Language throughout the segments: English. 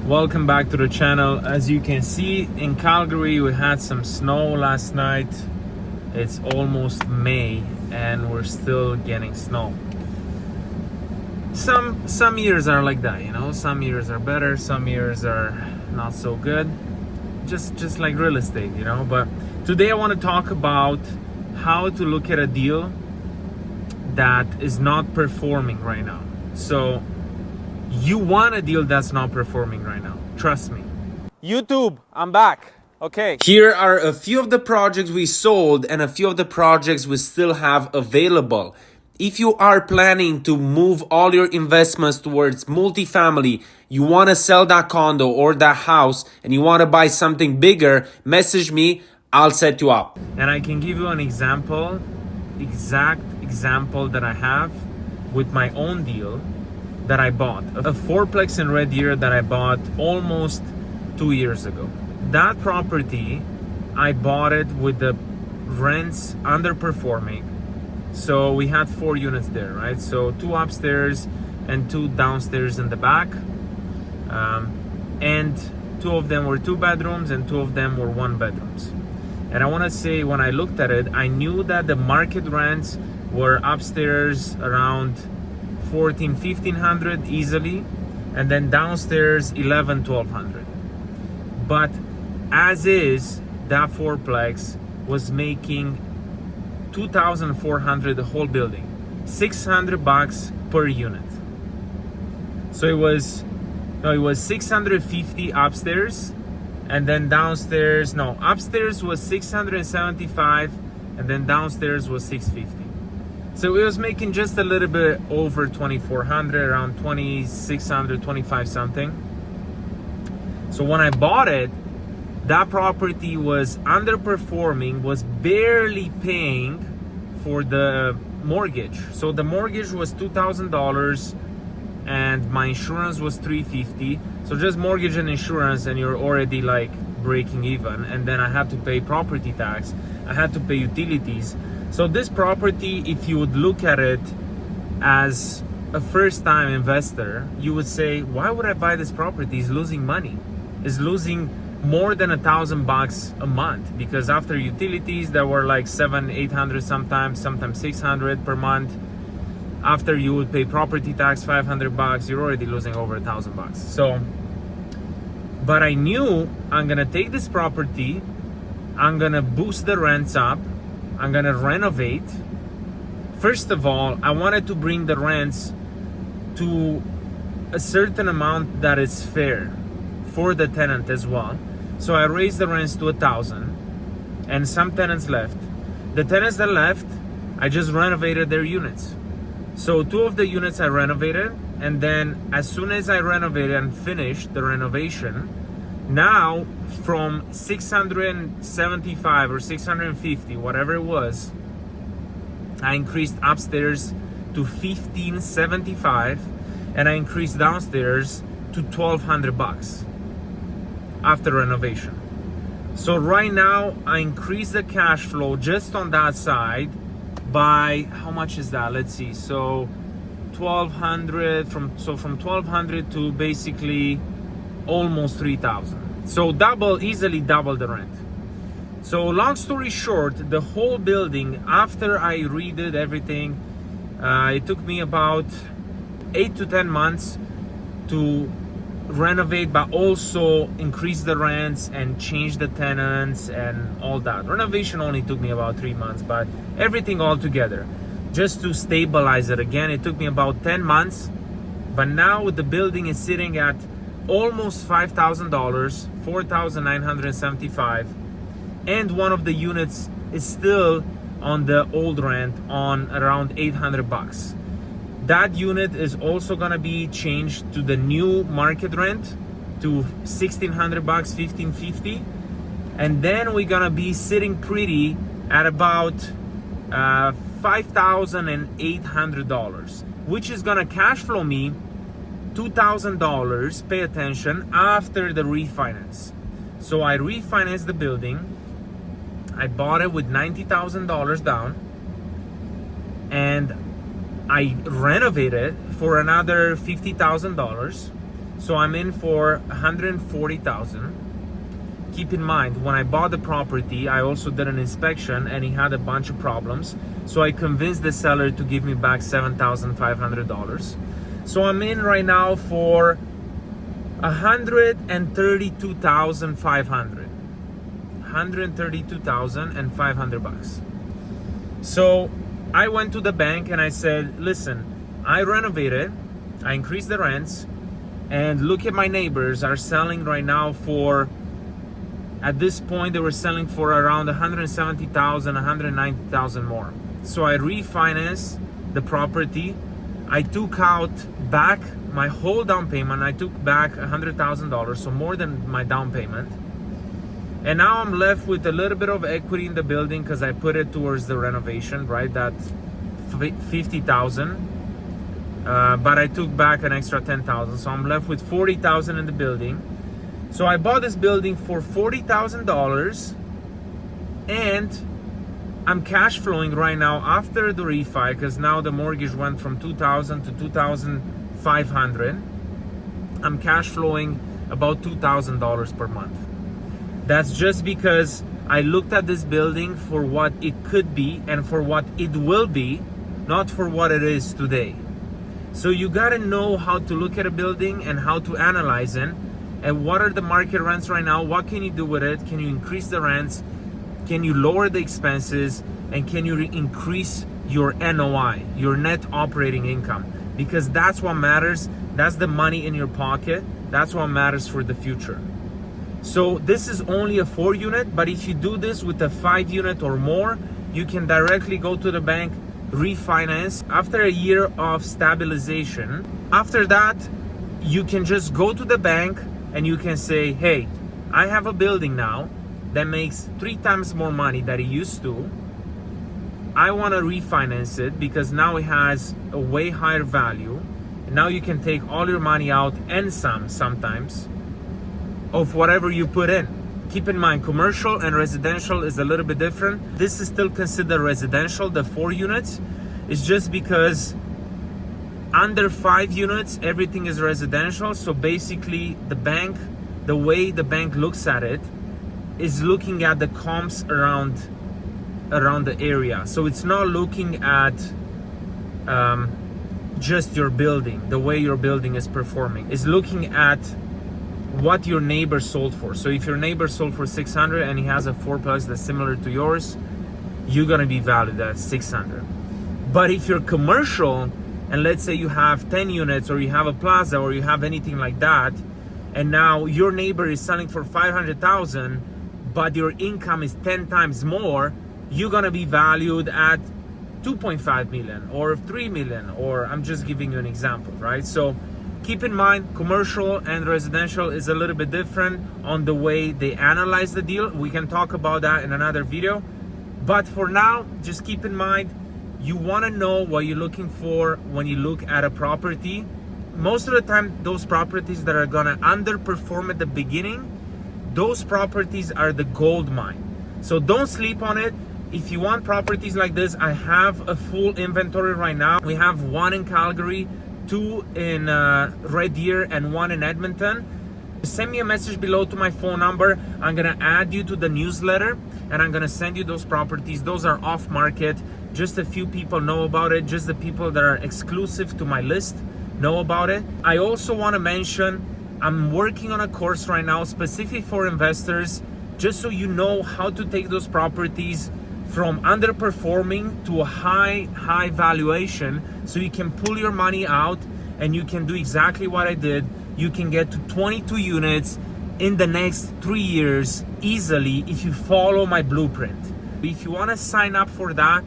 Welcome back to the channel. As you can see, in Calgary we had some snow last night. It's almost May and we're still getting snow. Some years are like that, you know. Some years are better, some years are not so good. Just like real estate, you know. But today I want to talk about how to look at a deal that is not performing right now. So you want a deal that's not performing right now. Trust me. YouTube, I'm back. Okay. Here are a few of the projects we sold and a few of the projects we still have available. If you are planning to move all your investments towards multifamily, you want to sell that condo or that house and you want to buy something bigger, message me. I'll set you up. And I can give you an example, exact example that I have with my own deal that I bought, a fourplex in Red Deer that I bought almost 2 years ago. That property, I bought it with the rents underperforming. So we had 4 units there, right? So 2 upstairs and 2 downstairs in the back. And 2 of them were 2 bedrooms and 2 of them were 1 bedrooms. And I want to say, when I looked at it, I knew that the market rents were upstairs around 1,500 easily, and then downstairs 1,100. But as is, that fourplex was making 2,400 the whole building, $600 per unit. So it was 650 upstairs, and then downstairs, upstairs was 675, and then downstairs was 650. So it was making just a little bit over 2,400, around 2,600, 25 something. So when I bought it, that property was underperforming, was barely paying for the mortgage. So the mortgage was $2,000 and my insurance was $350. So just mortgage and insurance and you're already like breaking even. And then I had to pay property tax. I had to pay utilities. So this property, if you would look at it as a first-time investor, you would say, why would I buy this property? It's losing money. It's losing more than $1,000 a month, because after utilities that were like $700-800 sometimes 600 per month. After you would pay property tax $500, you're already losing over $1,000. So, but I knew I'm gonna take this property, I'm gonna boost the rents up, I'm gonna renovate. First of all, I wanted to bring the rents to a certain amount that is fair for the tenant as well. So I raised the rents to 1,000, and some tenants left. The tenants that left, I just renovated their units. So 2 of the units I renovated, and then as soon as I renovated and finished the renovation, now from 675 or 650, whatever it was, I increased upstairs to 1,575, and I increased downstairs to $1,200 after renovation. So right now I increased the cash flow just on that side by, how much is that? Let's see. So 1,200 from 1,200 to basically almost 3,000. So easily double the rent. So long story short, the whole building, after I redid everything, it took me about 8 to 10 months to renovate, but also increase the rents and change the tenants and all that. Renovation only took me about 3 months, but everything all together, just to stabilize it again, it took me about 10 months. But now the building is sitting at almost $5,000, 4,975, and one of the units is still on the old rent on around $800. That unit is also gonna be changed to the new market rent to $1,600, $1,550, and then we're gonna be sitting pretty at about $5,800, which is gonna cash flow me $2,000, pay attention, after the refinance. So I refinanced the building. I bought it with $90,000 down, and I renovated for another $50,000. So I'm in for $140,000. Keep in mind, when I bought the property, I also did an inspection and he had a bunch of problems. So I convinced the seller to give me back $7,500. So I'm in right now for $132,500. $132,500. So I went to the bank and I said, listen, I renovated, I increased the rents, and look at my neighbors are selling right now for, at this point, they were selling for around $170,000, $190,000 more. So I refinanced the property. I took out back my whole down payment. I took back $100,000, so more than my down payment. And now I'm left with a little bit of equity in the building because I put it towards the renovation, right? That's $50,000. But I took back an extra $10,000. So I'm left with $40,000 in the building. So I bought this building for $40,000 and I'm cash flowing right now after the refi, because now the mortgage went from $2,000 to $2,500. I'm cash flowing about $2,000 per month. That's just because I looked at this building for what it could be and for what it will be, not for what it is today. So you gotta know how to look at a building and how to analyze it. And what are the market rents right now? What can you do with it? Can you increase the rents? Can you lower the expenses? And can you increase your NOI, your net operating income? Because that's what matters. That's the money in your pocket. That's what matters for the future. So this is only a 4-unit, but if you do this with a 5-unit or more, you can directly go to the bank, refinance after a year of stabilization. After that, you can just go to the bank and you can say, hey, I have a building now that makes 3 times more money than it used to. I want to refinance it because now it has a way higher value. And now you can take all your money out and sometimes of whatever you put in. Keep in mind, commercial and residential is a little bit different. This is still considered residential, the 4 units. It's just because under 5 units, everything is residential. So basically the bank, the way the bank looks at it is looking at the comps around the area. So it's not looking at just your building, the way your building is performing. It's looking at what your neighbor sold for. So if your neighbor sold for 600 and he has a 4+ that's similar to yours, you're gonna be valued at 600. But if you're commercial, and let's say you have 10 units or you have a plaza or you have anything like that, and now your neighbor is selling for 500,000, but your income is 10 times more, you're gonna be valued at 2.5 million or 3 million, or I'm just giving you an example, right? So keep in mind, commercial and residential is a little bit different on the way they analyze the deal. We can talk about that in another video. But for now, just keep in mind, you want to know what you're looking for when you look at a property. Most of the time, those properties that are going to underperform at the beginning, those properties are the gold mine. So don't sleep on it. If you want properties like this, I have a full inventory right now. We have 1 in Calgary, 2 in Red Deer, and 1 in Edmonton. Send me a message below to my phone number. I'm gonna add you to the newsletter and I'm gonna send you those properties. Those are off market. Just a few people know about it. Just the people that are exclusive to my list know about it. I also wanna mention, I'm working on a course right now specific for investors, just so you know how to take those properties from underperforming to a high valuation, so you can pull your money out and you can do exactly what I did. You can get to 22 units in the next 3 years easily if you follow my blueprint. If you want to sign up for that,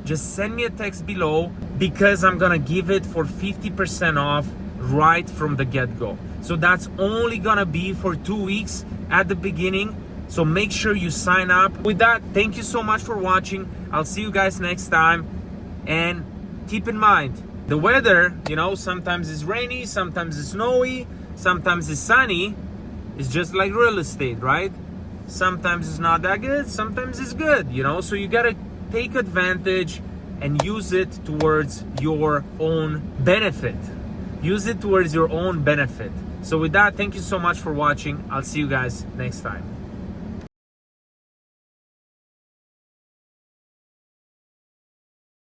just send me a text below, because I'm gonna give it for 50% off right from the get-go. So that's only gonna be for 2 weeks at the beginning. So make sure you sign up. With that, thank you so much for watching. I'll see you guys next time. And keep in mind, the weather, sometimes it's rainy, sometimes it's snowy, sometimes it's sunny. It's just like real estate, right? Sometimes it's not that good, sometimes it's good, So you gotta take advantage and use it towards your own benefit. Use it towards your own benefit. So with that, thank you so much for watching. I'll see you guys next time.